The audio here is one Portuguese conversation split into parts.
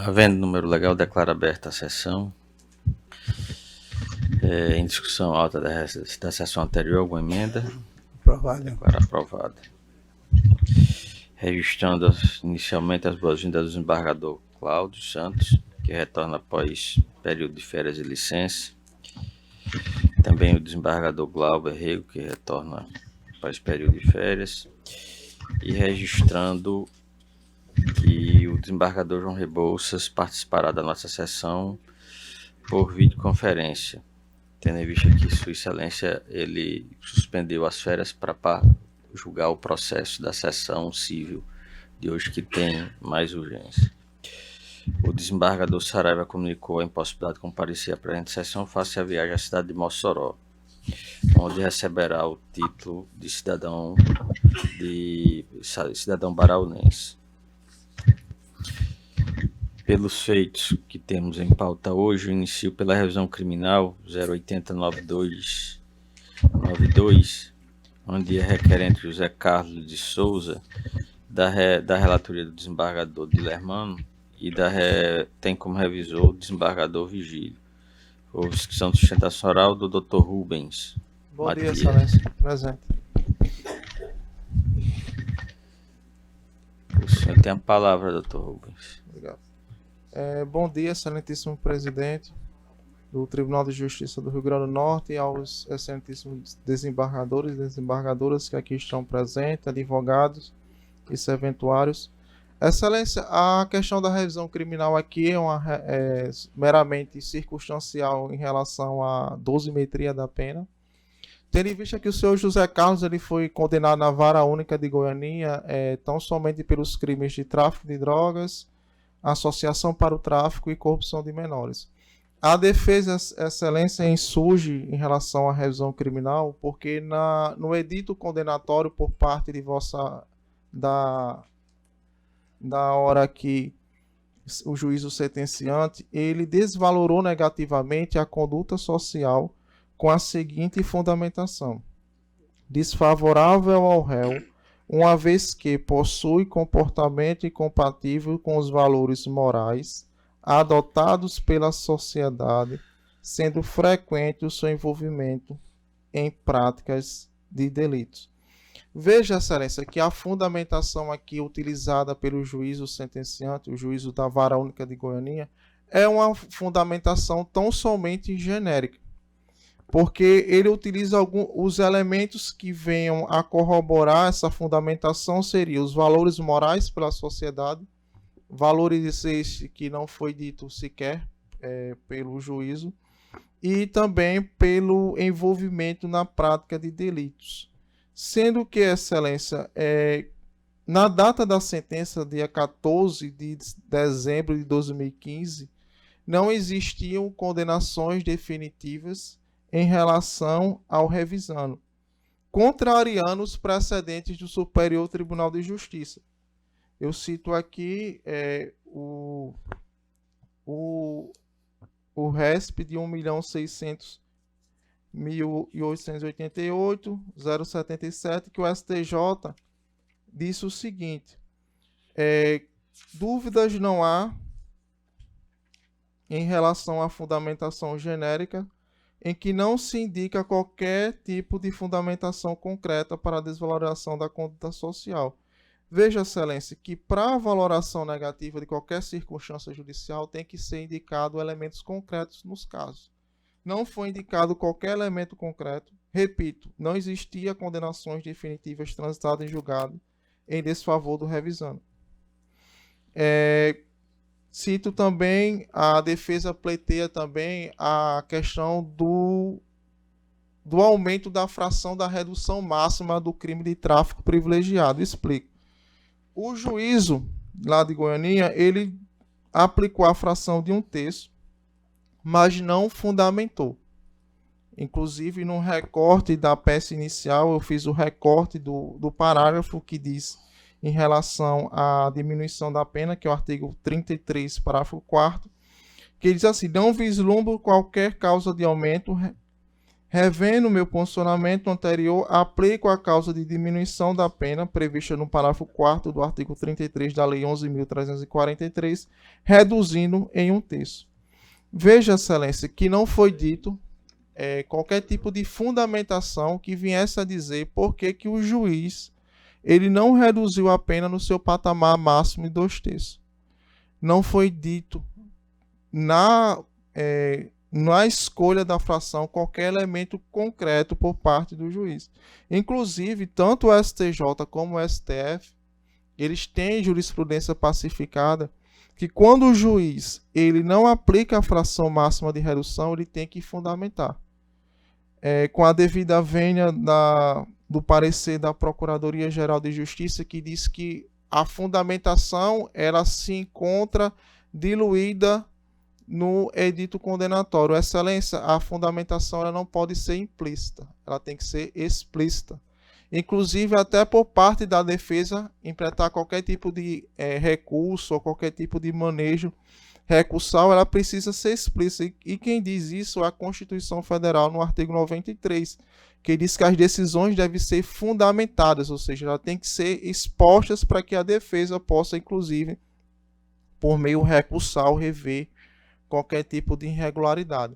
Havendo número legal, declaro aberta a sessão. Em discussão alta da sessão anterior, alguma emenda? Aprovado. Declaro aprovada. Registrando inicialmente as boas-vindas do desembargador Cláudio Santos, que retorna após período de férias e licença. Também o desembargador Glauber Rego, que retorna após período de férias. E registrando que o desembargador João Rebouças participará da nossa sessão por videoconferência, tendo em vista que Sua Excelência ele suspendeu as férias para julgar o processo da sessão civil de hoje, que tem mais urgência. O desembargador Saraiva comunicou a impossibilidade de comparecer à presente sessão face à viagem à cidade de Mossoró, onde receberá o título de cidadão baraunense. Pelos feitos que temos em pauta hoje, eu inicio pela revisão criminal 0809292, onde é requerente José Carlos de Souza, da relatoria do desembargador Dilermano, e tem como revisor o desembargador Vigílio. Houve inscrição de sustentação oral do Dr. Rubens. Bom dia, Excelência. Presente. O senhor tem a palavra, Dr. Rubens. Obrigado. Bom dia, excelentíssimo presidente do Tribunal de Justiça do Rio Grande do Norte, e aos excelentíssimos desembargadores e desembargadoras que aqui estão presentes, advogados e serventuários. Excelência, a questão da revisão criminal aqui é meramente circunstancial em relação à dosimetria da pena. Tendo em vista que o senhor José Carlos ele foi condenado na Vara Única de Goiânia tão somente pelos crimes de tráfico de drogas, associação para o tráfico e corrupção de menores. A defesa, excelência, insurge em relação à revisão criminal, porque no edito condenatório por parte de da hora que o juízo sentenciante, ele desvalorou negativamente a conduta social com a seguinte fundamentação: desfavorável ao réu, uma vez que possui comportamento incompatível com os valores morais adotados pela sociedade, sendo frequente o seu envolvimento em práticas de delitos. Veja, excelência, que a fundamentação aqui utilizada pelo juízo sentenciante, o juízo da Vara Única de Goiânia, é uma fundamentação tão somente genérica, porque ele utiliza os elementos que venham a corroborar essa fundamentação seriam os valores morais pela sociedade, valores estes que não foi dito sequer pelo juízo, e também pelo envolvimento na prática de delitos. Sendo que, excelência, na data da sentença, dia 14 de dezembro de 2015, não existiam condenações definitivas em relação ao revisando, contrariando os precedentes do Superior Tribunal de Justiça. Eu cito aqui o RESP de 1.600.888.077, que o STJ disse o seguinte: dúvidas não há em relação à fundamentação genérica, em que não se indica qualquer tipo de fundamentação concreta para a desvalorização da conduta social. Veja, excelência, que para a valoração negativa de qualquer circunstância judicial tem que ser indicado elementos concretos nos casos. Não foi indicado qualquer elemento concreto. Repito, não existia condenações definitivas transitadas em julgado em desfavor do revisando. Cito também, a defesa pleiteia também a questão do aumento da fração da redução máxima do crime de tráfico privilegiado. Explico. O juízo lá de Goiânia, ele aplicou a fração de 1/3, mas não fundamentou. Inclusive, no recorte da peça inicial, eu fiz o recorte do parágrafo que diz em relação à diminuição da pena, que é o artigo 33, parágrafo 4º, que diz assim: não vislumbro qualquer causa de aumento Revendo meu posicionamento anterior, aplico a causa de diminuição da pena prevista no parágrafo 4º do artigo 33 da Lei 11.343, reduzindo em 1/3. Veja, Excelência, que não foi dito qualquer tipo de fundamentação que viesse a dizer por que o juiz ele não reduziu a pena no seu patamar máximo de 2/3. Não foi dito na escolha da fração qualquer elemento concreto por parte do juiz. Inclusive, tanto o STJ como o STF, eles têm jurisprudência pacificada que quando o juiz ele não aplica a fração máxima de redução, ele tem que fundamentar. Com a devida vênia do parecer da Procuradoria-Geral de Justiça, que diz que a fundamentação ela se encontra diluída no edito condenatório. Excelência, a fundamentação ela não pode ser implícita, ela tem que ser explícita. Inclusive, até por parte da defesa, implementar qualquer tipo de recurso ou qualquer tipo de manejo recursal, ela precisa ser explícita. E quem diz isso é a Constituição Federal, no artigo 93, que diz que as decisões devem ser fundamentadas, ou seja, elas têm que ser expostas para que a defesa possa, inclusive, por meio recursal, rever qualquer tipo de irregularidade.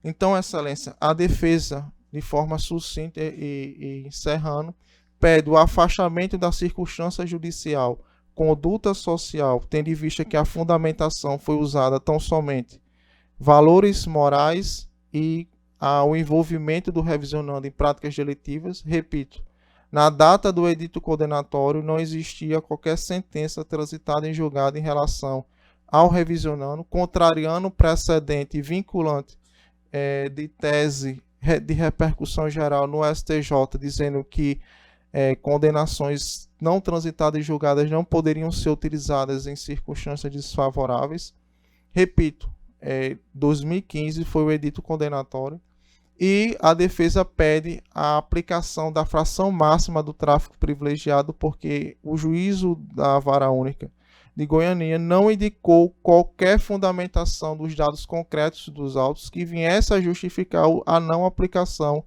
Então, Excelência, a defesa, de forma sucinta e encerrando, pede o afastamento da circunstância judicial, conduta social, tendo em vista que a fundamentação foi usada tão somente valores morais e o envolvimento do revisionando em práticas delitivas. Repito, na data do edito condenatório não existia qualquer sentença transitada em julgado em relação ao revisionando, contrariando o precedente vinculante de tese de repercussão geral no STJ, dizendo que condenações não transitadas e julgadas não poderiam ser utilizadas em circunstâncias desfavoráveis. Repito, 2015 foi o edito condenatório e a defesa pede a aplicação da fração máxima do tráfico privilegiado porque o juízo da Vara Única de Goiânia não indicou qualquer fundamentação dos dados concretos dos autos que viesse a justificar a não aplicação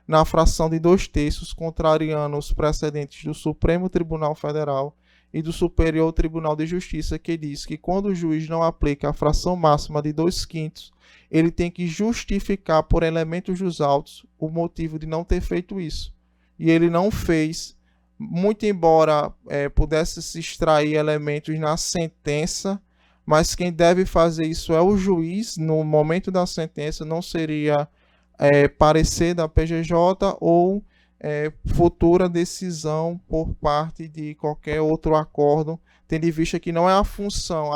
na fração de 2/3, contrariando os precedentes do Supremo Tribunal Federal e do Superior Tribunal de Justiça, que diz que quando o juiz não aplica a fração máxima de 2/5, ele tem que justificar por elementos dos autos o motivo de não ter feito isso. E ele não fez, muito embora pudesse se extrair elementos na sentença, mas quem deve fazer isso é o juiz no momento da sentença, não seria parecer da PGJ ou futura decisão por parte de qualquer outro acórdão, tendo em vista que não é a função,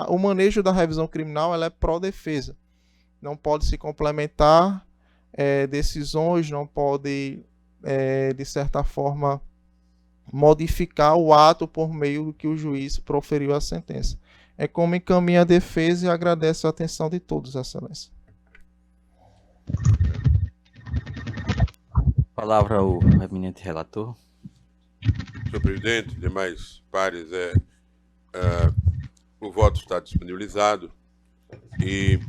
o manejo da revisão criminal ela é pró-defesa, não pode se complementar decisões, não pode, de certa forma, modificar o ato por meio do que o juiz proferiu a sentença. É como encaminha a defesa e agradeço a atenção de todos, Excelência. Palavra ao eminente relator. Senhor presidente, demais pares, o voto está disponibilizado e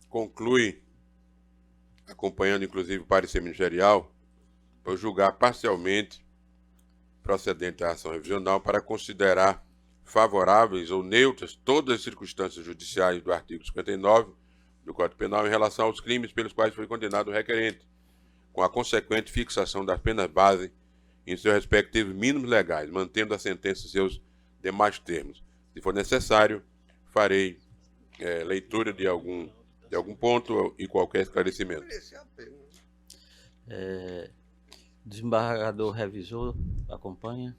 conclui, acompanhando inclusive o parecer ministerial, por julgar parcialmente procedente a ação revisional para considerar favoráveis ou neutras todas as circunstâncias judiciais do artigo 59 do Código Penal em relação aos crimes pelos quais foi condenado o requerente, com a consequente fixação das penas base em seus respectivos mínimos legais, mantendo a sentença em seus demais termos. Se for necessário, farei leitura de algum ponto e qualquer esclarecimento. Desembargador revisor, acompanha.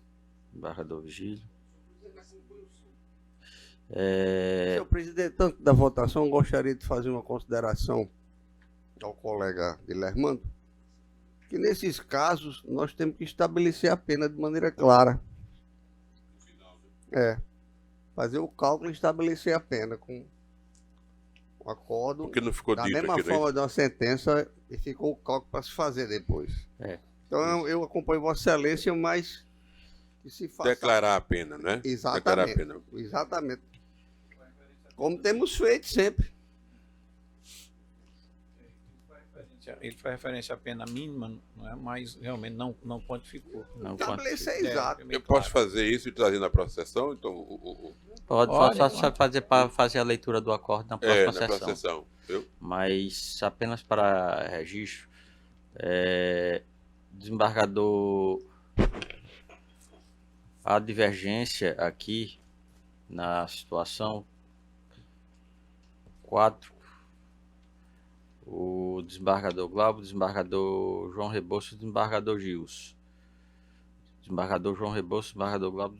Desembargador Vigílio. Senhor presidente, antes da votação, gostaria de fazer uma consideração ao colega Guilhermando, que nesses casos nós temos que estabelecer a pena de maneira clara. Fazer o cálculo e estabelecer a pena com o acordo. Porque não ficou da dito mesma aqui, né? forma de uma sentença e ficou o cálculo para se fazer depois. Então eu acompanho Vossa Excelência, mas que se faça. Declarar a pena, né? Exatamente. Declarar a pena. Exatamente. Como temos feito sempre. Ele faz referência à pena mínima, não é? Mas realmente não quantificou. Não Estabelecer quantifica. exato. bem Eu claro. posso fazer isso e trazer na processão? Então, Pode só fazer para fazer a leitura do acordo na próxima na sessão. processão. Mas apenas para registro, desembargador, a divergência aqui na situação 4, o desembargador Glauber, o desembargador João Rebouças, o desembargador Gils. Desembargador João Rebouças, desembargador Glauber,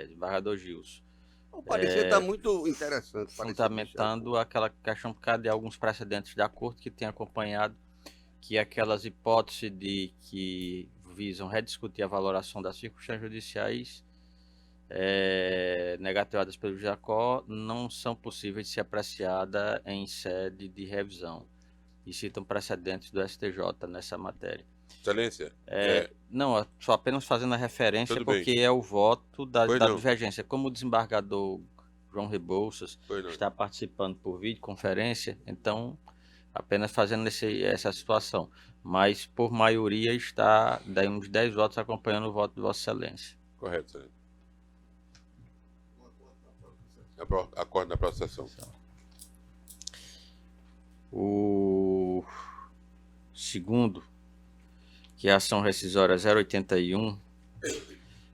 desembargador Gils. O parecer está muito interessante. Fundamentando aquela questão por causa de alguns precedentes da Corte que tem acompanhado que aquelas hipóteses de que visam rediscutir a valoração das circunstâncias judiciais negativadas pelo Jacó não são possíveis de ser apreciadas em sede de revisão e citam precedentes do STJ nessa matéria. Excelência. Não, só apenas fazendo a referência porque é o voto da divergência. Como o desembargador João Rebouças está participando por videoconferência, então apenas fazendo essa situação. Mas por maioria está daí uns 10 votos acompanhando o voto de Vossa Excelência. Correto, senhor. Acordo na processão. O segundo, que é a ação rescisória 081,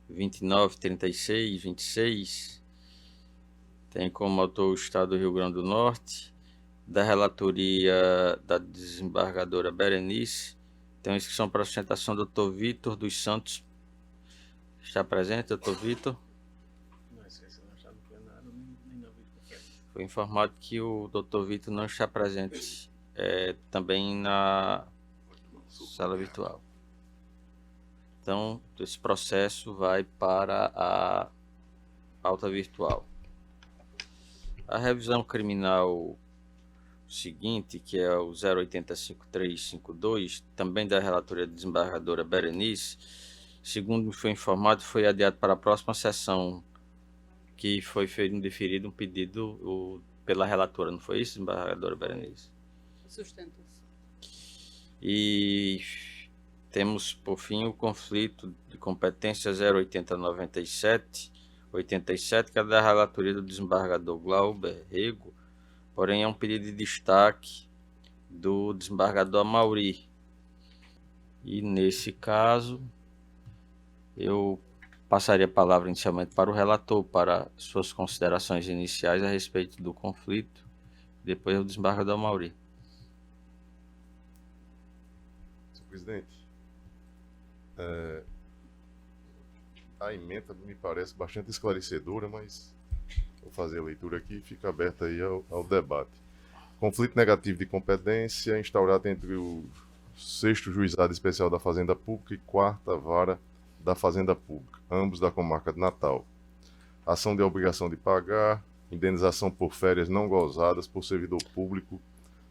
29, 36, 26, tem como autor o Estado do Rio Grande do Norte, da relatoria da desembargadora Berenice, tem uma inscrição para sustentação do Dr. Vitor dos Santos. Está presente, Dr. Vitor? Foi informado que o Dr. Vitor não está presente também na sala virtual. Então, esse processo vai para a alta virtual. A revisão criminal seguinte, que é o 0805352, também da relatoria da desembargadora Berenice, segundo me foi informado, foi adiado para a próxima sessão, que foi feito deferido um pedido pela relatora, não foi isso, desembargadora Berenice? Sustenta-se. E temos, por fim, o conflito de competência 08097, 87, que é da relatoria do desembargador Glauber Rego, porém é um pedido de destaque do desembargador Amauri. E nesse caso, eu passaria a palavra inicialmente para o relator, para suas considerações iniciais a respeito do conflito, depois o desembargador Amauri. Senhor presidente, a emenda me parece bastante esclarecedora, mas vou fazer a leitura aqui e fica aberta aí ao debate. Conflito negativo de competência instaurado entre o 6º Juizado Especial da Fazenda Pública e 4ª Vara da Fazenda Pública, ambos da comarca de Natal. Ação de obrigação de pagar, indenização por férias não gozadas por servidor público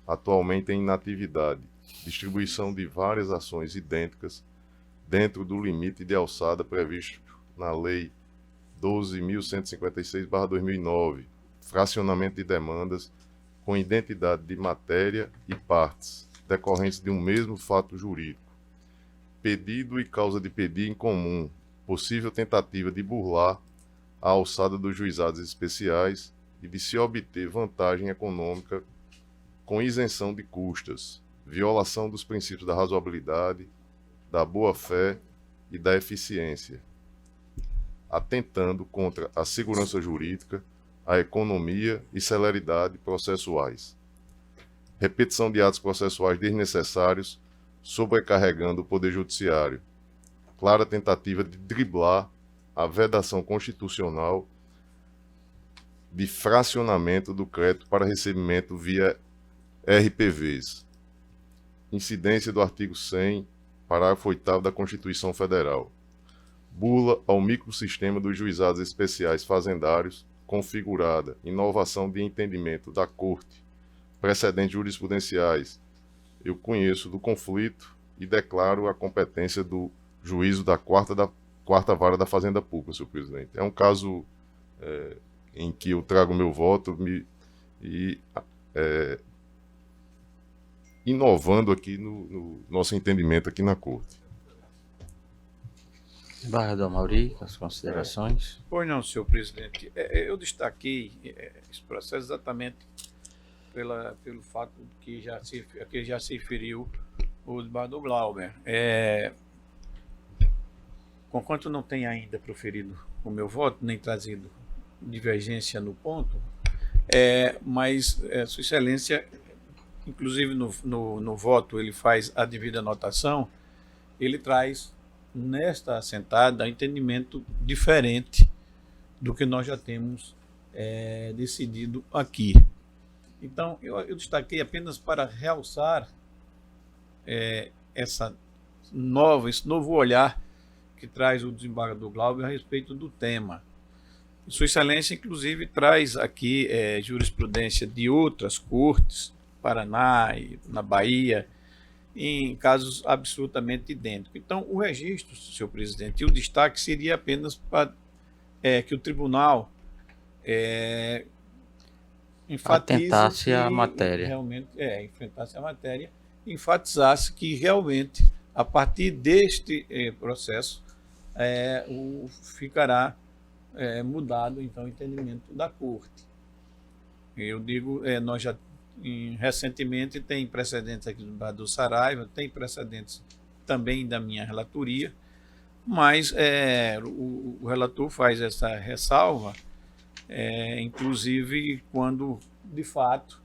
atualmente em inatividade, distribuição de várias ações idênticas dentro do limite de alçada previsto na Lei 12.156/2009, fracionamento de demandas com identidade de matéria e partes, decorrentes de um mesmo fato jurídico. Pedido e causa de pedido em comum, possível tentativa de burlar a alçada dos juizados especiais e de se obter vantagem econômica com isenção de custas, violação dos princípios da razoabilidade, da boa-fé e da eficiência, atentando contra a segurança jurídica, a economia e celeridade processuais. Repetição de atos processuais desnecessários, sobrecarregando o Poder Judiciário. Clara tentativa de driblar a vedação constitucional de fracionamento do crédito para recebimento via RPVs. Incidência do artigo 100, parágrafo 8º da Constituição Federal. Bula ao microsistema dos juizados especiais fazendários, configurada inovação de entendimento da Corte, precedentes jurisprudenciais. Eu conheço do conflito e declaro a competência do juízo da quarta Vara da Fazenda Pública, senhor presidente. É um caso em que eu trago meu voto inovando aqui no nosso entendimento aqui na Corte. Desembargador Amauri, as considerações. Pois não, senhor presidente. Eu destaquei esse processo exatamente pelo fato que já se referiu o desembargador Glauber. Conquanto não tenha ainda proferido o meu voto, nem trazido divergência no ponto, mas Sua Excelência, inclusive no voto, ele faz a devida anotação, ele traz nesta assentada entendimento diferente do que nós já temos decidido aqui. Então, eu destaquei apenas para realçar esse novo olhar que traz o desembargador Glauber a respeito do tema. Sua Excelência, inclusive, traz aqui jurisprudência de outras cortes, Paraná e na Bahia, em casos absolutamente idênticos. Então, o registro, senhor presidente, e o destaque seria apenas para que o tribunal atentasse a matéria. Realmente, enfrentasse a matéria, enfatizasse que realmente, a partir deste processo, ficará mudado então o entendimento da Corte. Eu digo, nós já recentemente tem precedentes aqui do Saraiva, tem precedentes também da minha relatoria, mas o relator faz essa ressalva, inclusive quando, de fato,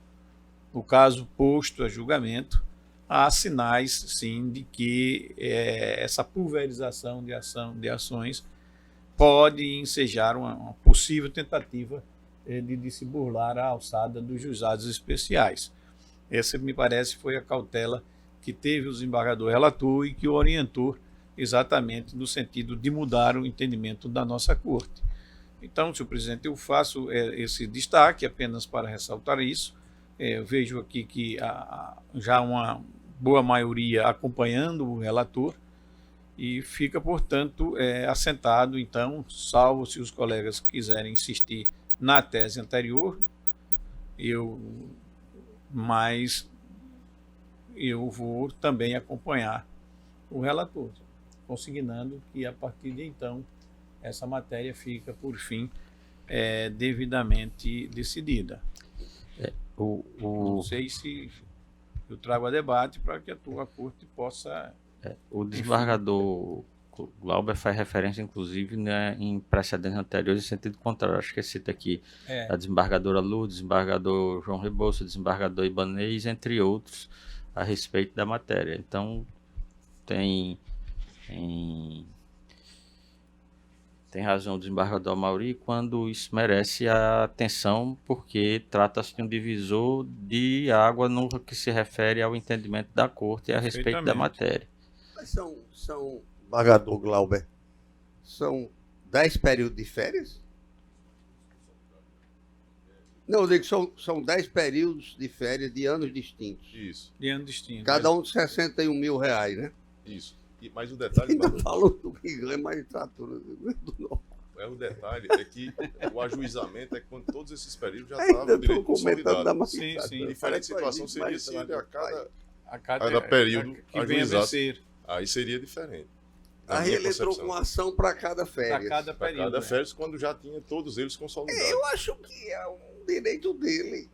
o caso posto a julgamento, há sinais, sim, de que essa pulverização de ações pode ensejar uma possível tentativa de se burlar a alçada dos juizados especiais. Essa, me parece, foi a cautela que teve o desembargador relator e que o orientou exatamente no sentido de mudar o entendimento da nossa Corte. Então, senhor presidente, eu faço esse destaque apenas para ressaltar isso. Eu vejo aqui que há já uma boa maioria acompanhando o relator e fica, portanto, assentado, então, salvo se os colegas quiserem insistir na tese anterior, mas eu vou também acompanhar o relator, consignando que, a partir de então, essa matéria fica, por fim, devidamente decidida. Não sei se eu trago a debate para que a tua Corte possa... O desembargador Glauber faz referência, inclusive, né, em precedentes anteriores em sentido contrário. Acho que cita aqui a desembargadora Lu, desembargador João Rebouça, desembargador Ibanez, entre outros, a respeito da matéria. Então, tem razão o desembargador Amauri quando isso merece a atenção, porque trata-se de um divisor de água no que se refere ao entendimento da Corte a respeito da matéria. Mas são desembargador Glauber, são 10 períodos de férias? Não, eu digo que são 10 períodos de férias de anos distintos. Isso. De ano distinto. Cada um de R$61 mil, né? Isso. Mas o detalhe... Ainda falou do que ganha magistratura. O detalhe é que o ajuizamento é quando todos esses períodos já estavam direito consolidado. Sim. A diferente situação seria se a cada cada período que venha ajuizasse. Aí seria diferente. Aí ele entrou com ação para cada férias. Para cada férias, quando já tinha todos eles consolidados. Eu acho que é um direito dele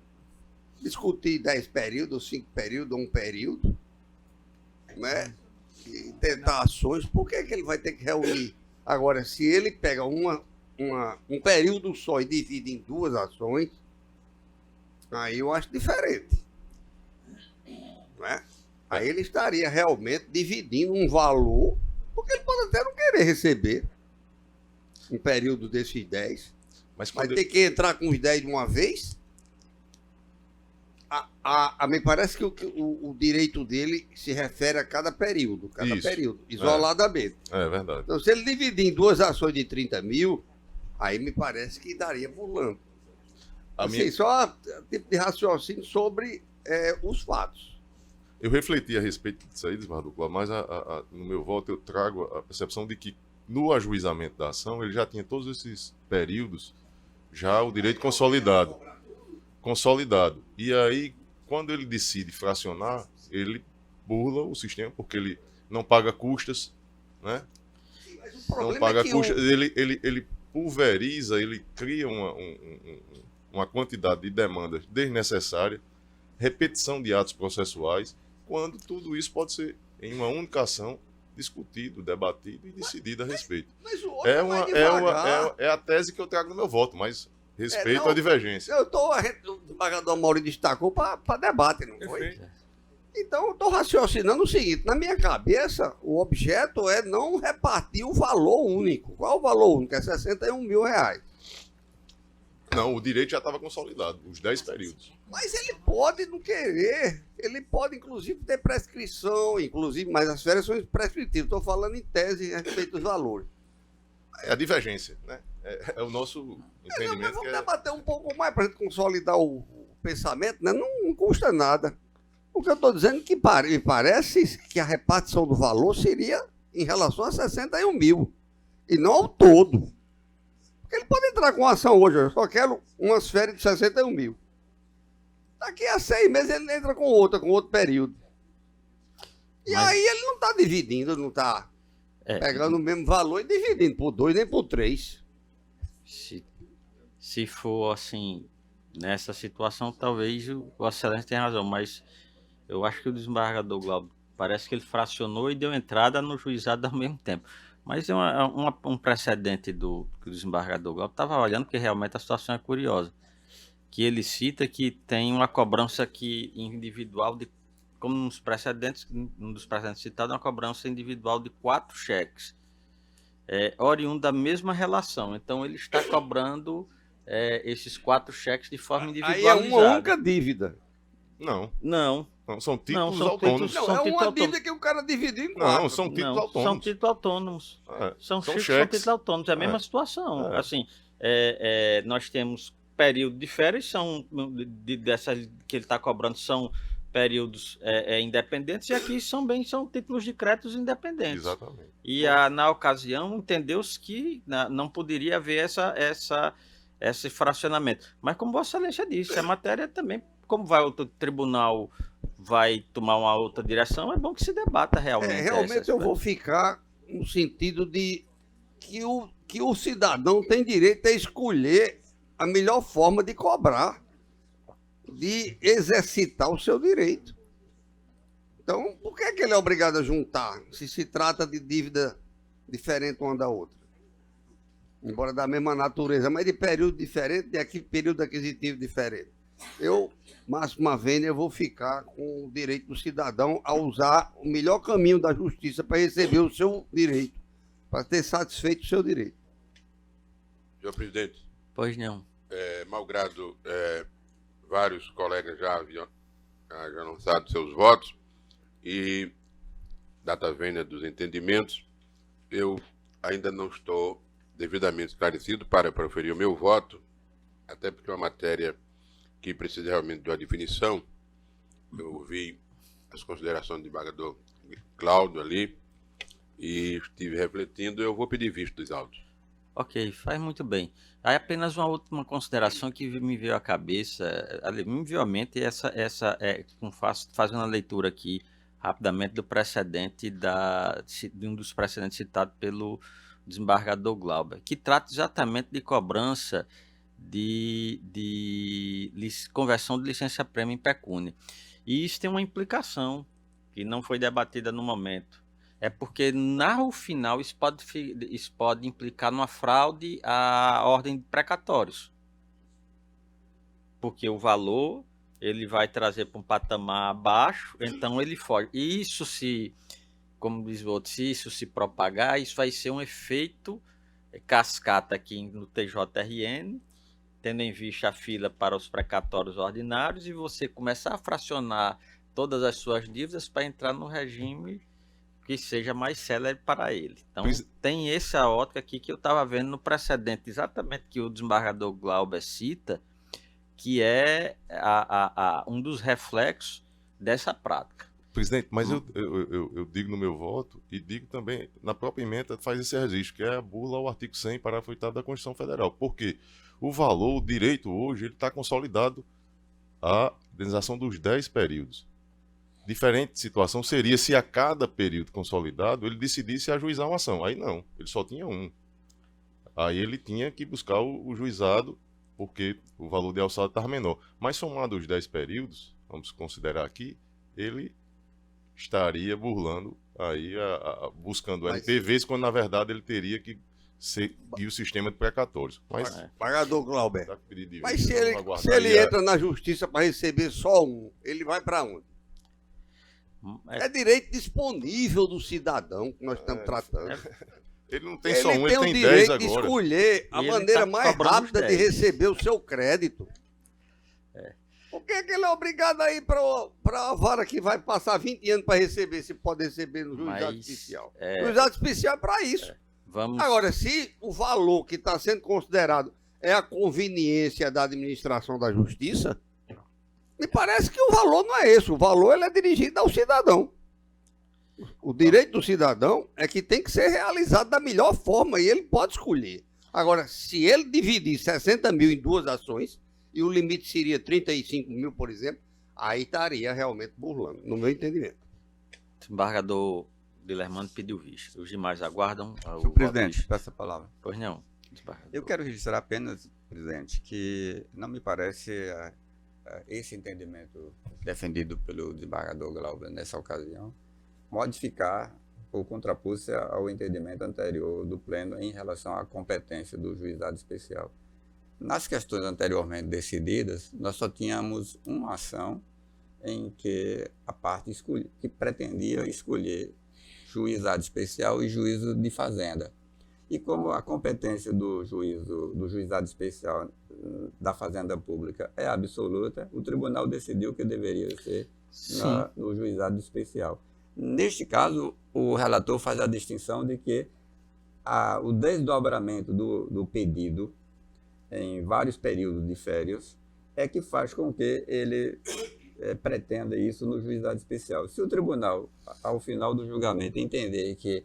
discutir 10 períodos, ou 5 períodos, ou 1 período, né? E tentar ações. Por que ele vai ter que reunir? Agora, se ele pega um período só e divide em 2 ações, aí eu acho diferente. Né? Aí ele estaria realmente dividindo um valor, porque ele pode até não querer receber um período desses 10. Mas vai ter que entrar com os 10 de uma vez? Me parece que o direito dele se refere a cada período, isoladamente. É verdade. Então, se ele dividir em 2 ações de 30 mil, aí me parece que daria pulando. Só tipo de raciocínio sobre os fatos. Eu refleti a respeito disso aí, desembargador, mas no meu voto eu trago a percepção de que no ajuizamento da ação ele já tinha todos esses períodos já o direito consolidado. Consolidado. E aí, quando ele decide fracionar, ele burla o sistema, porque ele não paga custas, né? Mas o Não problema paga é que custas, ele pulveriza, ele cria uma quantidade de demandas desnecessária, repetição de atos processuais, quando tudo isso pode ser, em uma única ação, discutido, debatido e decidido a respeito. mas o outro vai devagar. É a tese que eu trago no meu voto, mas respeito não, a divergência. O desembargador Mauri destacou para debate, não foi? Perfeito. Então, eu estou raciocinando o seguinte: na minha cabeça, o objeto é não repartir o valor único. Qual é o valor único? É 61 mil reais. Não, o direito já estava consolidado, os 10 períodos. Mas ele pode não querer. Ele pode, inclusive, ter prescrição, mas as férias são prescritivas. Estou falando em tese a respeito dos valores. É a divergência, né? É o nosso Mas entendimento. vamos Que debater um pouco mais para a gente consolidar o pensamento, né? Não custa nada. O que eu estou dizendo é que me parece que a repartição do valor seria em relação a 61 mil, e não ao todo. Porque ele pode entrar com uma ação hoje, eu só quero umas férias de 61 mil. Daqui a 6 meses ele entra com outro período. E Mas- aí ele não está dividindo, não está pegando o mesmo valor e dividindo por 2 nem por 3. Se for assim, nessa situação, talvez o Vossa Excelência tenha razão, mas eu acho que o desembargador Glauber parece que ele fracionou e deu entrada no juizado ao mesmo tempo. Mas é um precedente do que o desembargador Glauber estava olhando, porque realmente a situação é curiosa. Que ele cita que tem uma cobrança aqui individual, como um dos precedentes citados, uma cobrança individual de 4 cheques, oriundo da mesma relação. Então ele está cobrando esses 4 cheques de forma Aí é individualizada. uma única dívida. Não, Não, são títulos são autônomos. títulos- Não, São é uma títulos dívida que o cara dividiu em 4. Não, são títulos não, são autônomos. títulos autônomos. São São cheques. títulos autônomos, é a mesma É. situação. É. Assim, nós temos período de férias, são dessas que ele está cobrando são períodos independentes, e aqui são títulos de créditos independentes. Exatamente. E na ocasião entendeu-se que não poderia haver esse fracionamento. Mas como Vossa Excelência disse, a matéria também, como vai outro tribunal, vai tomar uma outra direção, é bom que se debata realmente. Realmente eu vou ficar no sentido de que o cidadão tem direito a escolher a melhor forma de cobrar, de exercitar o seu direito. Então, por que ele é obrigado a juntar, se trata de dívida diferente uma da outra? Embora da mesma natureza, mas de período diferente, período aquisitivo diferente. Eu, Márcio Mavênia, vou ficar com o direito do cidadão a usar o melhor caminho da justiça para receber o seu direito, para ter satisfeito o seu direito. Senhor presidente, Pois não. malgrado vários colegas já haviam já lançado seus votos e data vênia dos entendimentos, eu ainda não estou devidamente esclarecido para proferir o meu voto, até porque é uma matéria que precisa realmente de uma definição. Eu ouvi as considerações do desembargador Cláudio ali e estive refletindo. Eu vou pedir vista dos autos. Ok, faz muito bem. Aí apenas uma última consideração que me veio à cabeça, me veio à mente, fazendo a leitura aqui rapidamente do precedente de um dos precedentes citados pelo desembargador Glauber, que trata exatamente de cobrança de conversão de licença-prêmio em pecúnia. E isso tem uma implicação que não foi debatida no momento. É porque, no final, isso pode implicar numa fraude à ordem de precatórios. Porque o valor ele vai trazer para um patamar abaixo, então ele foge. E isso como diz o outro, se isso se propagar, isso vai ser um efeito cascata aqui no TJRN, tendo em vista a fila para os precatórios ordinários, e você começar a fracionar todas as suas dívidas para entrar no regime que seja mais célere para ele. Então, tem essa ótica aqui que eu estava vendo no precedente, exatamente que o desembargador Glauber cita, que é um dos reflexos dessa prática. Presidente, mas eu digo no meu voto e digo também, na própria emenda faz esse registro, que é a bula ao artigo 100, parágrafo 8º da Constituição Federal. Por quê? O valor, o direito hoje, ele está consolidado a indenização dos 10 períodos. Diferente situação seria se a cada período consolidado ele decidisse ajuizar uma ação. Aí não, ele só tinha um. Aí ele tinha que buscar o juizado, porque o valor de alçada estava menor. Mas somado os 10 períodos, vamos considerar aqui, ele estaria burlando, aí, buscando LPVs, quando na verdade ele teria que seguir o sistema de precatórios. Mas, Pagador Glauber, tá com pedido de mas vista, se ele, vamos se aguardar ele aí entra na justiça para receber só um, ele vai para onde? É direito disponível do cidadão que nós estamos tratando. Ele não tem só um, tem ele tem o 10 direito de agora. escolher a E ele maneira tá mais cobrando os rápida de 10. receber o seu crédito. Por que que ele é obrigado a ir para a vara que vai passar 20 anos para receber, se pode receber no juizado especial? O juizado especial é para isso. Vamos... Agora, se o valor que está sendo considerado é a conveniência da administração da justiça, me parece que o valor não é esse. O valor ele é dirigido ao cidadão. O direito do cidadão é que tem que ser realizado da melhor forma e ele pode escolher. Agora, se ele dividir 60 mil em 2 ações e o limite seria 35 mil, por exemplo, aí estaria realmente burlando, no meu entendimento. O desembargador Dilermando pediu vista. Os demais aguardam. Senhor presidente, peço a palavra. Pois não, desembargador. Eu quero registrar apenas, presidente, que não me parece esse entendimento defendido pelo desembargador Glauber nessa ocasião modificar ou contrapor-se ao entendimento anterior do pleno em relação à competência do juizado especial. Nas questões anteriormente decididas, nós só tínhamos uma ação em que a parte que pretendia escolher juizado especial e juízo de fazenda. E como a competência do juizado especial da fazenda pública é absoluta, o tribunal decidiu que deveria ser no juizado especial. Neste caso, o relator faz a distinção de que o desdobramento do pedido em vários períodos de férias é que faz com que ele pretenda isso no juizado especial. Se o tribunal, ao final do julgamento, entender que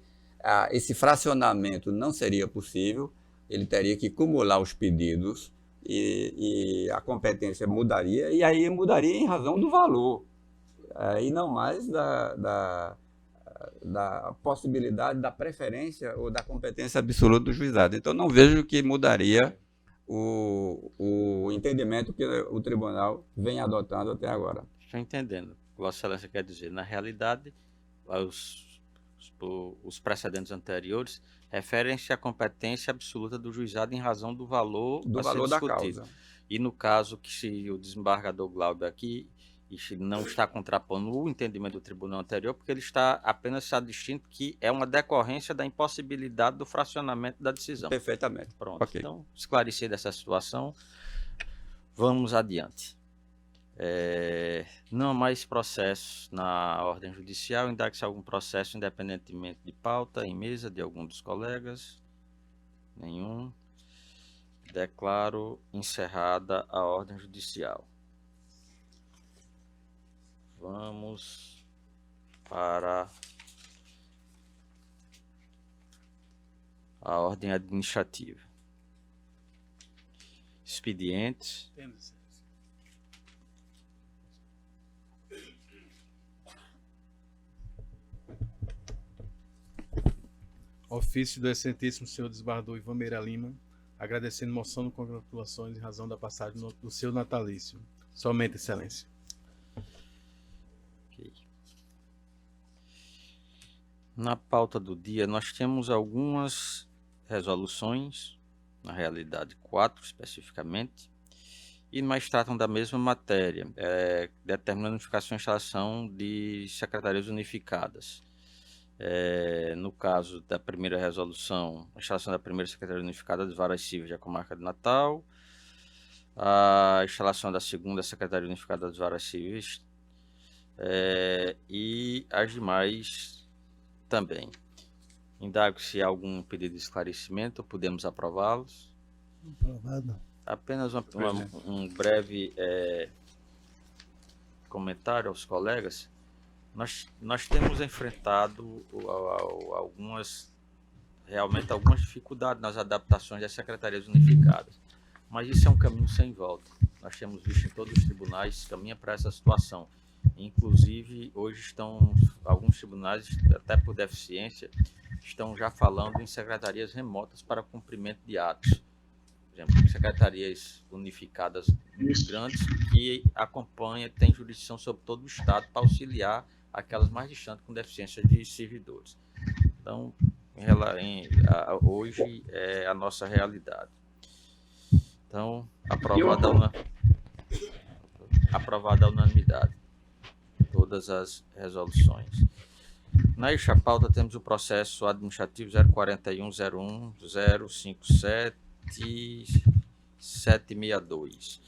esse fracionamento não seria possível, ele teria que cumular os pedidos e a competência mudaria, e aí mudaria em razão do valor, e não mais da possibilidade da preferência ou da competência absoluta do juizado. Então, não vejo que mudaria o entendimento que o tribunal vem adotando até agora. Estou entendendo. Vossa Excelência quer dizer, na realidade, os precedentes anteriores referem-se à competência absoluta do juizado em razão do valor da causa. E no caso que se o desembargador Glauber aqui não está contrapondo o entendimento do tribunal anterior, porque ele está apenas se distinto que é uma decorrência da impossibilidade do fracionamento da decisão. Perfeitamente. Pronto. Okay. Então, esclarecida essa situação, vamos adiante. Não há mais processos na ordem judicial. Indaga-se algum processo independentemente de pauta em mesa de algum dos colegas? Nenhum. Declaro encerrada a ordem judicial. Vamos para a ordem administrativa. Expedientes. Ofício do excelentíssimo senhor desembargador Ivan Meira Lima, agradecendo moção de congratulações em razão da passagem do seu natalício. Somente, excelência. Okay. Na pauta do dia, nós temos algumas resoluções, na realidade 4 especificamente, e mais tratam da mesma matéria, determinando a unificação e instalação de secretarias unificadas. No caso da primeira resolução, a instalação da primeira Secretaria Unificada das Varas Cíveis da Comarca de Natal, a instalação da segunda Secretaria Unificada das Varas Cíveis e as demais também. Indago se há algum pedido de esclarecimento, podemos aprová-los. Aprovado. Apenas um breve comentário aos colegas. Nós temos enfrentado realmente algumas dificuldades nas adaptações das secretarias unificadas. Mas isso é um caminho sem volta. Nós temos visto em todos os tribunais caminha para essa situação. Inclusive, hoje estão alguns tribunais, até por deficiência, estão já falando em secretarias remotas para cumprimento de atos. Por exemplo, secretarias unificadas grandes que acompanham, têm jurisdição sobre todo o Estado para auxiliar aquelas mais distantes com deficiência de servidores. Então, hoje é a nossa realidade. Então, aprovada a unanimidade todas as resoluções. Na eixo pauta temos o processo administrativo 041.01.057.762,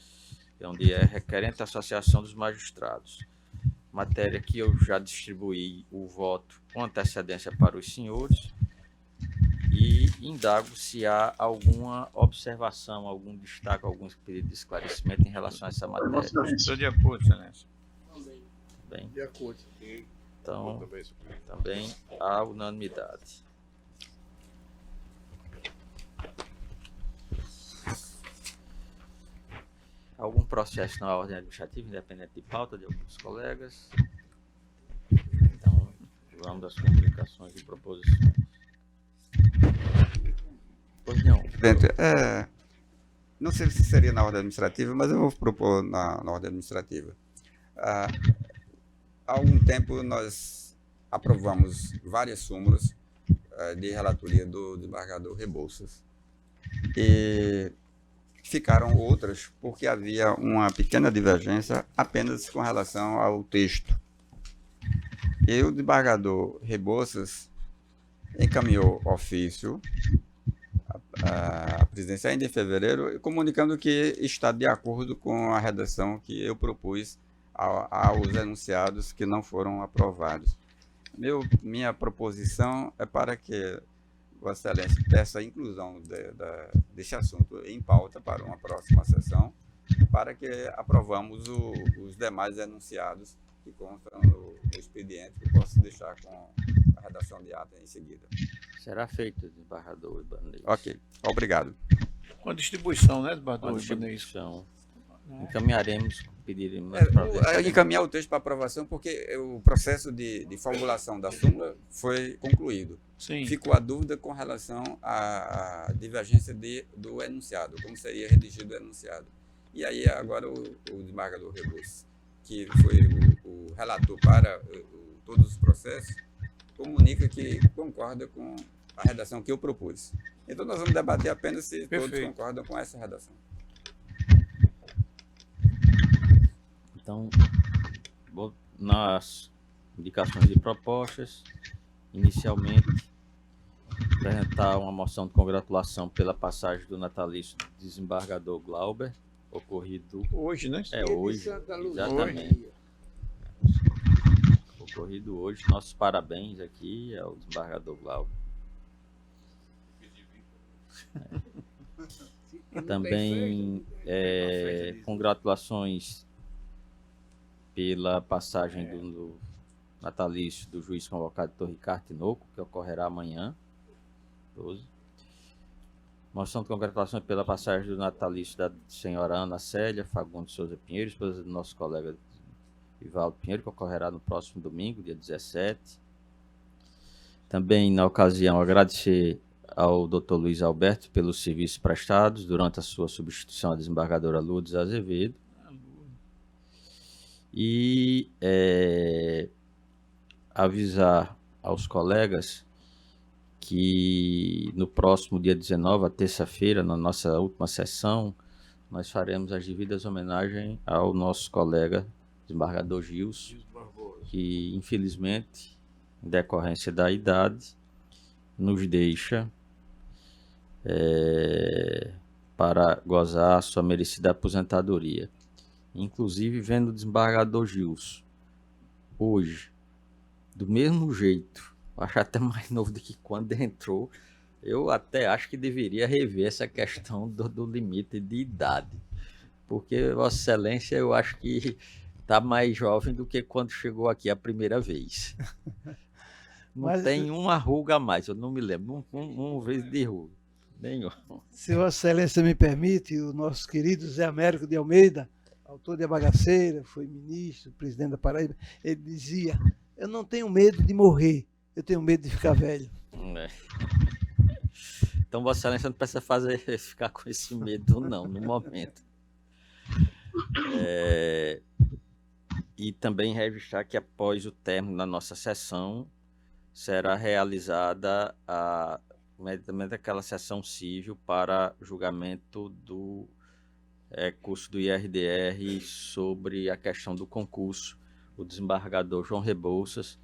onde é requerente a Associação dos Magistrados. Matéria que eu já distribuí o voto com antecedência para os senhores e indago se há alguma observação, algum destaque, algum pedido de esclarecimento em relação a essa matéria. Estou de acordo, Excelência. Bem, De acordo. então, também há unanimidade. Algum processo na ordem administrativa, independente de pauta de alguns colegas? Então, vamos às comunicações e proposições. Pois não. Presidente, não sei se seria na ordem administrativa, mas eu vou propor na ordem administrativa. Há algum tempo nós aprovamos várias súmulas de relatoria do desembargador Rebouças. E ficaram outras porque havia uma pequena divergência apenas com relação ao texto. E o desembargador Rebouças encaminhou ofício à presidência ainda em fevereiro, comunicando que está de acordo com a redação que eu propus aos enunciados que não foram aprovados. Minha proposição é para que Vossa Excelência peça a inclusão deste assunto em pauta para uma próxima sessão, para que aprovamos os demais enunciados que constam no expediente, que posso deixar com a redação de ata em seguida. Será feito, desembargador Ibanez. Ok, obrigado. Com a distribuição, né, desembargador Com a Ibanez? distribuição. Encaminharemos, pediremos Encaminhar o texto para aprovação, porque o processo de formulação da súmula foi concluído. Sim. Ficou a dúvida com relação à divergência do enunciado, como seria redigido o enunciado. E aí agora o desembargador Rebouças, que foi o relator para todos os processos, comunica que concorda com a redação que eu propus. Então nós vamos debater apenas se Perfeito. todos concordam com essa redação. Então, nas indicações de propostas, inicialmente, apresentar uma moção de congratulação pela passagem do natalício do desembargador Glauber, ocorrido Hoje, né? hoje, exatamente. Ocorrido hoje. Nossos parabéns aqui ao desembargador Glauber. Também congratulações pela passagem do natalício do juiz convocado Dr. Ricardo Tinoco, que ocorrerá amanhã, 12. Moção de congratulações pela passagem do natalício da senhora Ana Célia Fagundes Souza Pinheiro, esposa do nosso colega Ivaldo Pinheiro, que ocorrerá no próximo domingo, dia 17. Também, na ocasião, agradecer ao Dr. Luiz Alberto pelos serviços prestados durante a sua substituição à desembargadora Lourdes Azevedo. E avisar aos colegas que no próximo dia 19, a terça-feira, na nossa última sessão, nós faremos as devidas homenagens ao nosso colega desembargador Gilson, que infelizmente, em decorrência da idade, nos deixa para gozar a sua merecida aposentadoria. Inclusive, vendo o desembargador Gilson hoje, do mesmo jeito, acho até mais novo do que quando entrou, eu até acho que deveria rever essa questão do limite de idade, porque Vossa Excelência, eu acho que está mais jovem do que quando chegou aqui a primeira vez. Não tem uma ruga a mais, eu não me lembro, uma vez de ruga. Nenhum. Se Vossa Excelência me permite, o nosso querido Zé Américo de Almeida, autor de A Bagaceira, foi ministro, presidente da Paraíba, ele dizia: eu não tenho medo de morrer, eu tenho medo de ficar velho. É. Então, Vossa Excelência não precisa ficar com esse medo, não, no momento. E também registrar que após o término da nossa sessão, será realizada imediatamente aquela sessão civil para julgamento do curso do IRDR sobre a questão do concurso. O desembargador João Rebouças,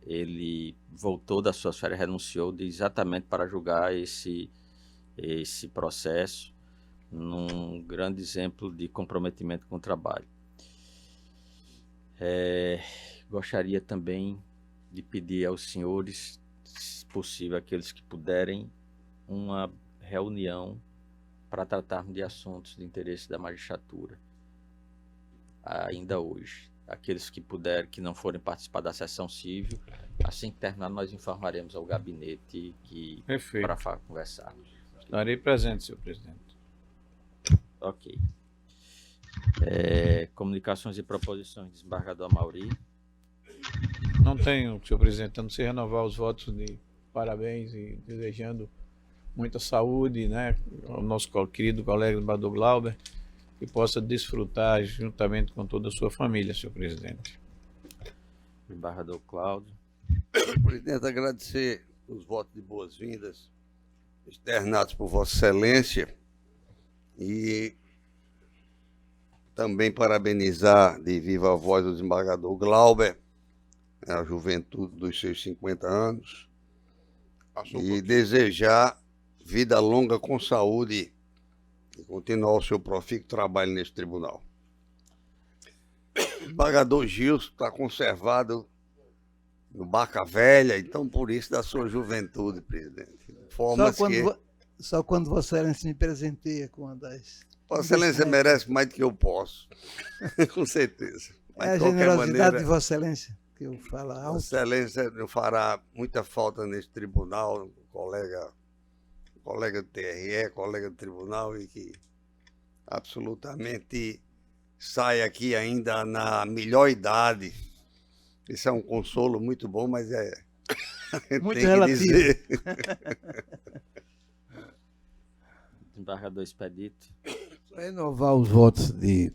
ele voltou das suas férias, renunciou exatamente para julgar esse processo, num grande exemplo de comprometimento com o trabalho. Gostaria também de pedir aos senhores, se possível, aqueles que puderem, uma reunião para tratarmos de assuntos de interesse da magistratura, ainda hoje. Aqueles que puderem, que não forem participar da sessão civil, assim que terminar, nós informaremos ao gabinete para conversar. Estarei presente, senhor presidente. Ok. Comunicações e proposições, desembargador Amauri. Não tenho, senhor presidente, a não ser renovar os votos de parabéns e desejando muita saúde, né, ao nosso querido colega desembargador Glauber, que possa desfrutar juntamente com toda a sua família, senhor presidente. Desembargador Cláudio. Presidente, agradecer os votos de boas-vindas externados por Vossa Excelência e também parabenizar de viva voz o desembargador Glauber, a juventude dos seus 50 anos, e desejar vida longa com saúde e continuar o seu profícuo trabalho nesse tribunal. O desembargador Gilson está conservado no Barca Velha, então por isso da sua juventude, presidente. Só quando Vossa Excelência me presenteia com uma das... Vossa Excelência merece mais do que eu posso, com certeza. Mas, a generosidade de Vossa Excelência que eu falo alto. Vossa Excelência não fará muita falta nesse tribunal, colega do TRE, colega do tribunal, e que absolutamente sai aqui ainda na melhor idade. Isso é um consolo muito bom, mas muito tem relativo. Que dizer. Desembargador Expedito. Renovar os votos de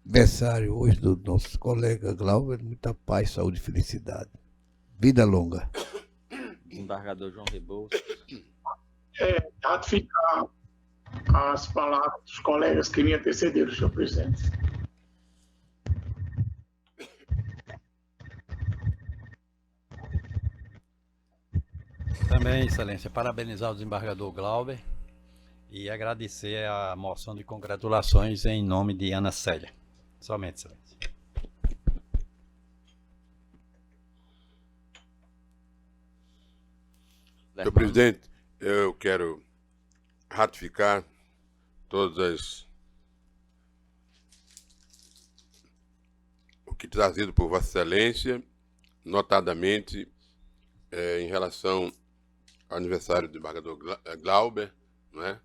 aniversário hoje do nosso colega Glauber, muita paz, saúde e felicidade. Vida longa. Desembargador João Rebouças. Ratificar as palavras dos colegas que me antecederam, senhor presidente. Também, Excelência, parabenizar o desembargador Glauber e agradecer a moção de congratulações em nome de Ana Célia. Somente, Excelência. Senhor presidente, eu quero ratificar o que trazido por Vossa Excelência, notadamente em relação ao aniversário do desembargador Glauber, não é?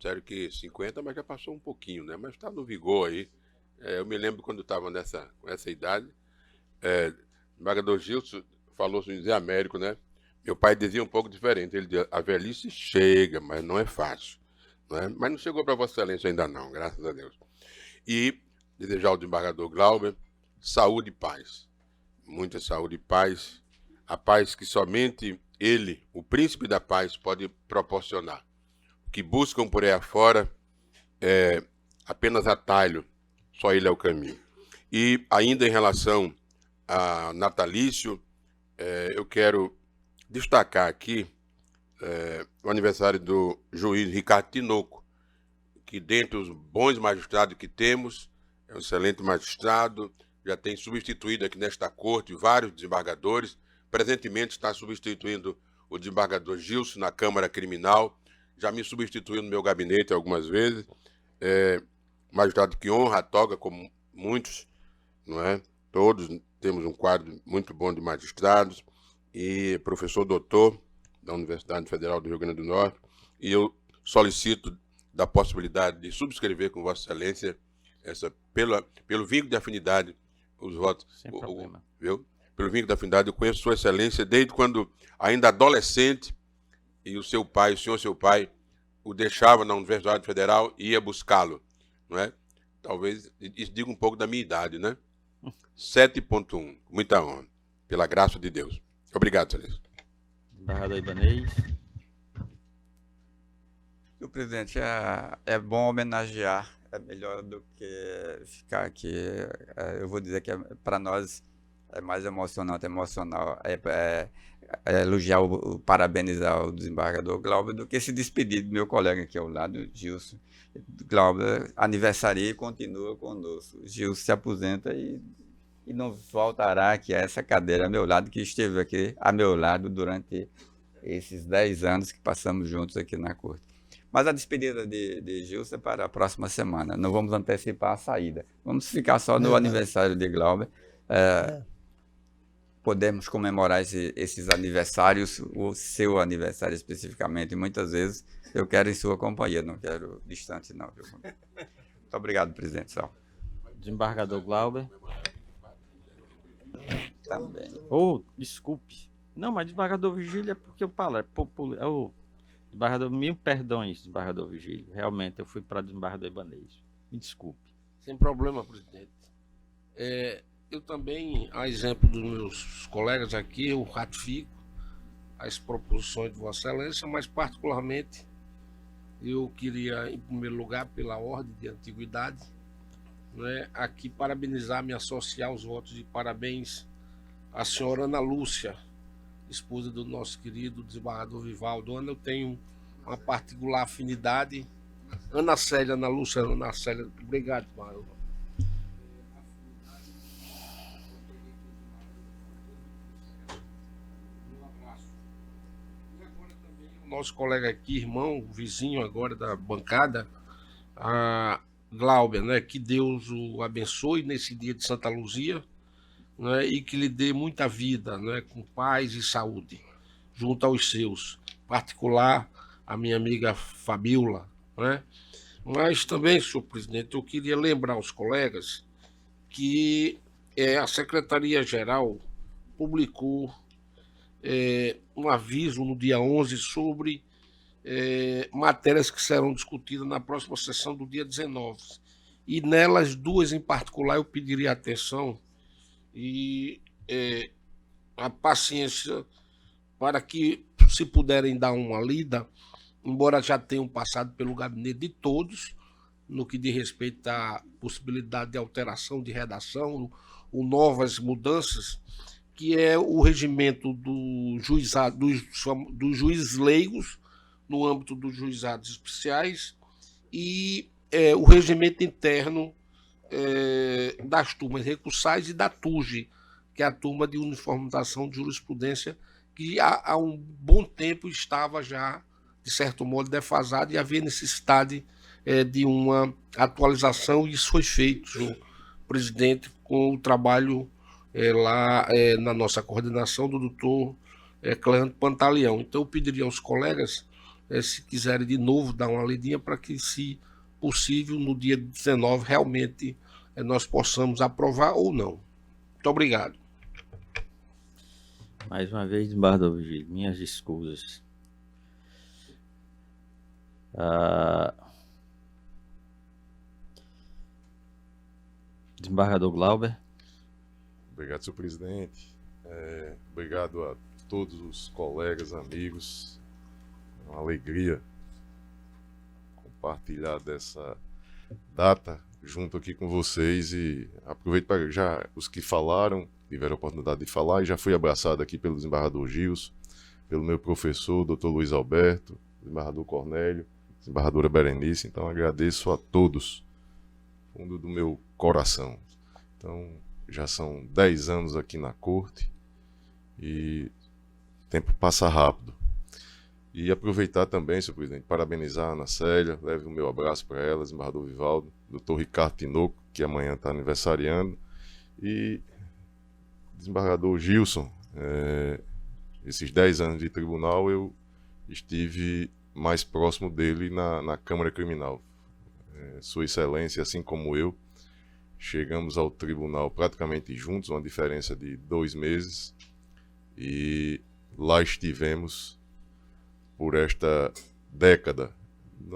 Sério que 50, mas já passou um pouquinho, né? Mas está no vigor aí. Eu me lembro quando estava com essa idade. O desembargador Gilson falou sobre Zé Américo, né? Meu pai dizia um pouco diferente. Ele dizia: a velhice chega, mas não é fácil, não é? Mas não chegou para Vossa Excelência ainda não, graças a Deus. E desejar ao desembargador Glauber saúde e paz. Muita saúde e paz. A paz que somente ele, o príncipe da paz, pode proporcionar. O que buscam por aí afora é apenas atalho, só ele é o caminho. E ainda em relação a natalício, eu quero destacar aqui o aniversário do juiz Ricardo Tinoco, que dentre os bons magistrados que temos, é um excelente magistrado, já tem substituído aqui nesta corte vários desembargadores, presentemente está substituindo o desembargador Gilson na Câmara Criminal, já me substituiu no meu gabinete algumas vezes, magistrado que honra a toga, como muitos, não é? Todos temos um quadro muito bom de magistrados, e professor doutor, da Universidade Federal do Rio Grande do Norte, e eu solicito da possibilidade de subscrever com Vossa Excelência pelo vínculo de afinidade os votos. Sem problema. Viu? Pelo vínculo de afinidade, eu conheço Sua Excelência desde quando ainda adolescente, e o seu pai, o deixava na Universidade Federal e ia buscá-lo, não é? Talvez isso diga um pouco da minha idade, né? 7.1, muita honra, pela graça de Deus. Obrigado, Excelência. Desembargador Ibanez. Senhor presidente, é bom homenagear, é melhor do que ficar aqui. Eu vou dizer que para nós é mais emocionante, emocional, elogiar, parabenizar o desembargador Glauber do que se despedir do meu colega aqui ao lado, Gilson. Glauber aniversaria e continua conosco. Gilson se aposenta e não voltará aqui a essa cadeira a meu lado, que esteve aqui a meu lado durante esses 10 anos que passamos juntos aqui na corte. Mas a despedida de Gilson é para a próxima semana. Não vamos antecipar a saída. Vamos ficar só no aniversário de Glauber. Podemos comemorar esses aniversários, o seu aniversário especificamente. E muitas vezes eu quero em sua companhia, não quero distante, não. Viu? Muito obrigado, presidente. Sal. Desembargador Glauber. Também. Desculpe. Não, mas desembargador Vigílio é porque eu falo. Desembargador, mil perdões, desembargador Vigílio. Realmente, eu fui para desembargador Ibanez. Me desculpe. Sem problema, presidente. Eu também, a exemplo dos meus colegas aqui, eu ratifico as proposições de Vossa Excelência, mas particularmente eu queria, em primeiro lugar, pela ordem de antiguidade, né, aqui parabenizar, me associar aos votos de parabéns à senhora Ana Lúcia, esposa do nosso querido desembargador Vivaldo. Ana, eu tenho uma particular afinidade. Ana Célia, Ana Lúcia, Ana Célia, obrigado, Mário. Nosso colega aqui, irmão, vizinho agora da bancada, a Glauber, né? Que Deus o abençoe nesse dia de Santa Luzia, né? E que lhe dê muita vida, né? Com paz e saúde, junto aos seus, em particular a minha amiga Fabiola, né? Mas também, senhor presidente, eu queria lembrar aos colegas que a Secretaria-Geral publicou um aviso no dia 11 sobre matérias que serão discutidas na próxima sessão do dia 19. E nelas, duas em particular, eu pediria atenção e a paciência para que, se puderem dar uma lida, embora já tenham passado pelo gabinete de todos, no que diz respeito à possibilidade de alteração de redação ou novas mudanças, que é o regimento do juizado, dos juízes leigos, no âmbito dos juizados especiais, e o regimento interno das turmas recursais e da TUJ, que é a turma de uniformização de jurisprudência, que há um bom tempo estava já, de certo modo, defasado e havia necessidade de uma atualização, e isso foi feito, senhor presidente, com o trabalho lá na nossa coordenação do doutor Cleandro Pantaleão. Então eu pediria aos colegas, se quiserem de novo dar uma lidinha, para que, se possível, no dia 19 realmente nós possamos aprovar ou não. Muito obrigado. Mais uma vez, desembargador Vigílio, minhas escusas. Desembargador Glauber. Obrigado, senhor presidente. Obrigado a todos os colegas, amigos. É uma alegria compartilhar dessa data junto aqui com vocês, e aproveito para já os que falaram, tiveram a oportunidade de falar, e já fui abraçado aqui pelo desembargador Gilson, pelo meu professor, doutor Luiz Alberto, desembargador Cornélio, desembargadora Berenice. Então agradeço a todos, fundo do meu coração. Então, já são 10 anos aqui na corte e o tempo passa rápido. E aproveitar também, senhor presidente, parabenizar a Ana Célia, leve o meu abraço para ela, desembargador Vivaldo, doutor Ricardo Tinoco, que amanhã está aniversariando, e desembargador Gilson, esses 10 anos de tribunal, eu estive mais próximo dele na Câmara Criminal. Sua Excelência, assim como eu, chegamos ao tribunal praticamente juntos, uma diferença de 2 meses, e lá estivemos por esta década.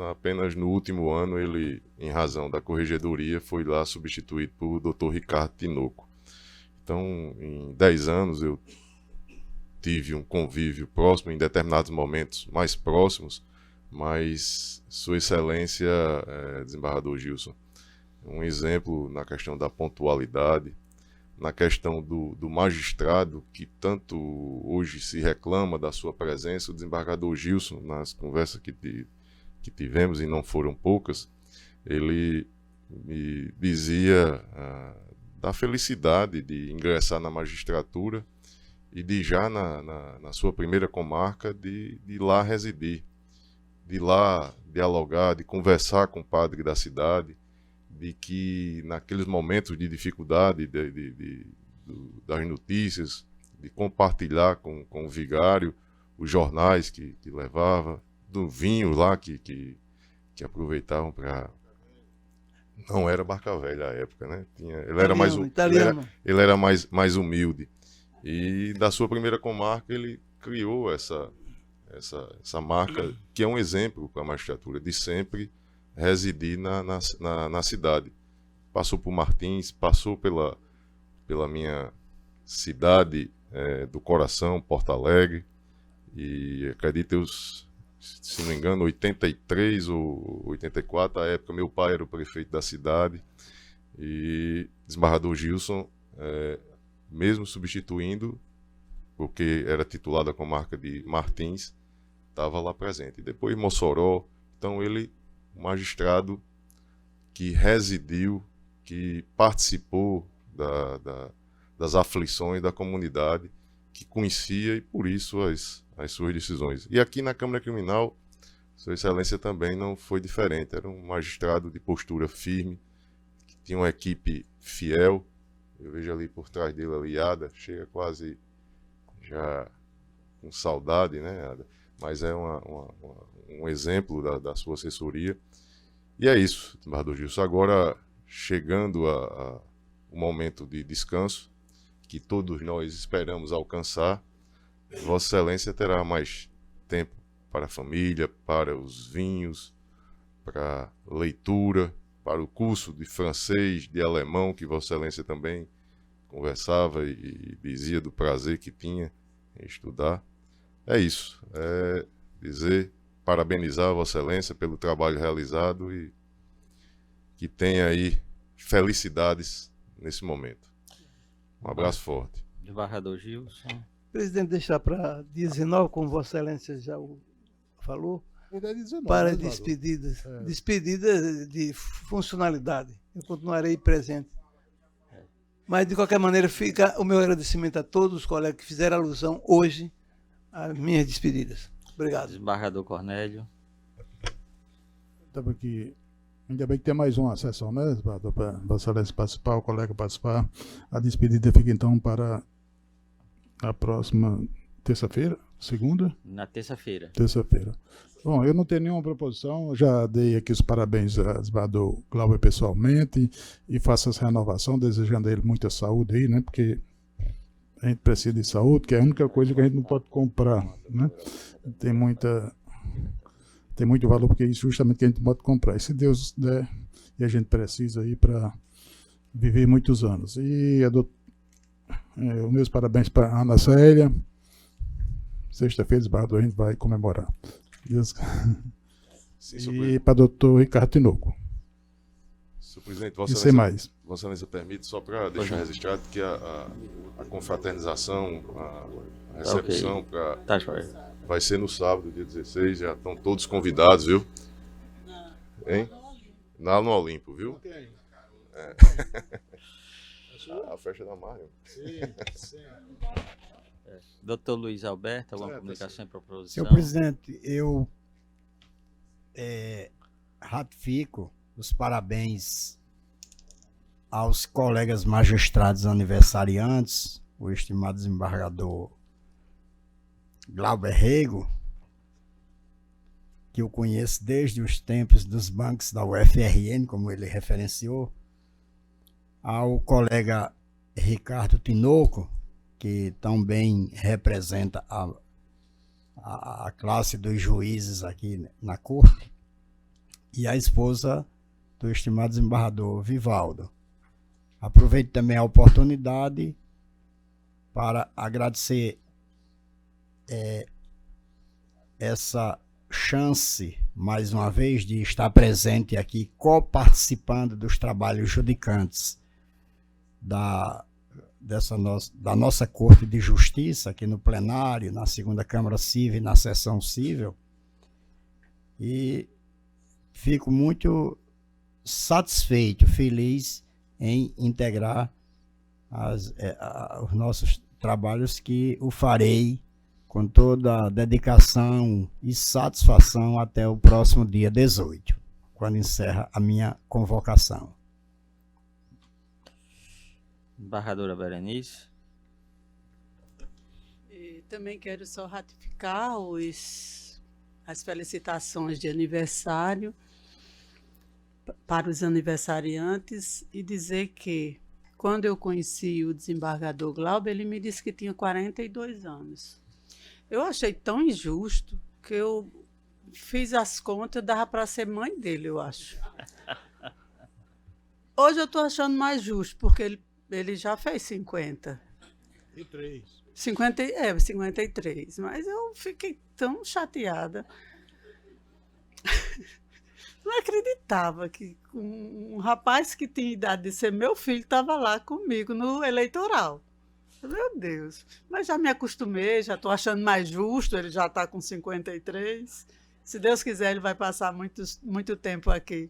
Apenas no último ano, ele, em razão da corregedoria, foi lá substituído por Dr. Ricardo Tinoco. Então, em 10 anos, eu tive um convívio próximo, em determinados momentos mais próximos, mas Sua Excelência, desembargador Gilson, um exemplo na questão da pontualidade, na questão do magistrado, que tanto hoje se reclama da sua presença. O desembargador Gilson, nas conversas que tivemos, e não foram poucas, ele me dizia da felicidade de ingressar na magistratura e de já na sua primeira comarca de lá residir, de lá dialogar, de conversar com o padre da cidade, de que naqueles momentos de dificuldade das notícias, de compartilhar com o vigário os jornais que levava, do vinho lá que aproveitavam para... Não era Barca Velha à época, né? Ele era mais humilde. E da sua primeira comarca ele criou essa marca, que é um exemplo para a magistratura, de sempre residir na cidade. Passou por Martins, passou pela minha cidade do coração, Porto Alegre, e acredito, se não me engano, 83 ou 84, à época meu pai era o prefeito da cidade, e desembargador Gilson, mesmo substituindo, porque era titular da comarca de Martins, estava lá presente. E depois Mossoró. Então ele, magistrado que residiu, que participou das aflições da comunidade, que conhecia, e por isso as suas decisões. E aqui na Câmara Criminal, Sua Excelência também não foi diferente. Era um magistrado de postura firme, que tinha uma equipe fiel. Eu vejo ali por trás dele a Liada, chega quase já com saudade, né, Ada? Mas é um exemplo da sua assessoria. E é isso, desembargador Gilson. Agora, chegando ao momento de descanso, que todos nós esperamos alcançar, Vossa Excelência terá mais tempo para a família, para os vinhos, para leitura, para o curso de francês, de alemão, que Vossa Excelência também conversava e dizia do prazer que tinha em estudar. É isso, parabenizar a Vossa Excelência pelo trabalho realizado e que tenha aí felicidades nesse momento. Um abraço forte. Desembargador Gilson. Presidente, deixar para 19, como Vossa Excelência já falou, 19, para despedidas. Despedidas de funcionalidade. Eu continuarei presente. Mas, de qualquer maneira, fica o meu agradecimento a todos os colegas que fizeram alusão hoje às minhas despedidas. Obrigado. Desembargador Cornélio. Estava aqui. Ainda bem que tem mais uma sessão, né, desembargador, para Vossa Excelência participar, o colega participar. A despedida fica, então, para a próxima terça-feira, segunda? Na terça-feira. Terça-feira. Bom, eu não tenho nenhuma proposição, já dei aqui os parabéns ao desembargador Glauber pessoalmente e faço essa renovação, desejando a ele muita saúde aí, né, porque a gente precisa de saúde, que é a única coisa que a gente não pode comprar, né? Tem muito valor, porque é isso justamente que a gente pode comprar. E se Deus der, e a gente precisa aí para viver muitos anos. E os meus parabéns para a Ana Célia. Sexta-feira, desembargador, a gente vai comemorar. Deus... E para o doutor Ricardo Tinoco. Senhor presidente, Vossa Excelência, Vossa Excelência permite, só para deixar registrado, que a confraternização, a recepção vai ser no sábado, dia 16, já estão todos convidados, viu? Hein? Lá no Olimpo, viu? A festa da Mário. Sim. Doutor Luiz Alberto, alguma comunicação para a proposição? Senhor presidente, eu ratifico os parabéns aos colegas magistrados aniversariantes, o estimado desembargador Glauber Rego, que eu conheço desde os tempos dos bancos da UFRN, como ele referenciou, ao colega Ricardo Tinoco, que também representa a classe dos juízes aqui na corte, e a esposa do estimado desembargador Vivaldo. Aproveito também a oportunidade para agradecer essa chance, mais uma vez, de estar presente aqui, coparticipando dos trabalhos judicantes da nossa Corte de Justiça, aqui no plenário, na segunda Câmara Civil e na sessão civil. E fico muito satisfeito, feliz em integrar os nossos trabalhos, que o farei com toda a dedicação e satisfação até o próximo dia 18, quando encerra a minha convocação. Embargadora Berenice. Também quero só ratificar as felicitações de aniversário para os aniversariantes e dizer que, quando eu conheci o desembargador Glauber, ele me disse que tinha 42 anos. Eu achei tão injusto que eu fiz as contas, dava para ser mãe dele, eu acho. Hoje eu estou achando mais justo, porque ele já fez 50. E 3. 53. Mas eu fiquei tão chateada. Não acreditava que um rapaz que tinha idade de ser meu filho estava lá comigo no eleitoral. Meu Deus. Mas já me acostumei, já estou achando mais justo, ele já está com 53. Se Deus quiser, ele vai passar muito tempo aqui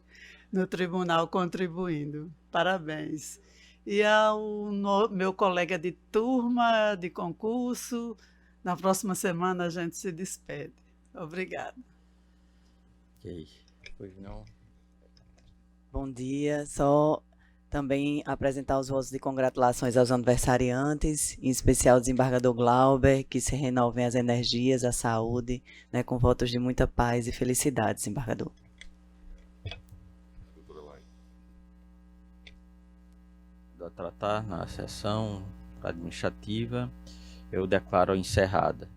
no tribunal contribuindo. Parabéns. E ao meu colega de turma, de concurso, na próxima semana a gente se despede. Obrigada. Ok. Pois não. Bom dia. Só também apresentar os votos de congratulações aos aniversariantes, em especial ao desembargador Glauber, que se renovem as energias, a saúde, né, com votos de muita paz e felicidade, desembargador. A tratar na sessão administrativa, eu declaro encerrada.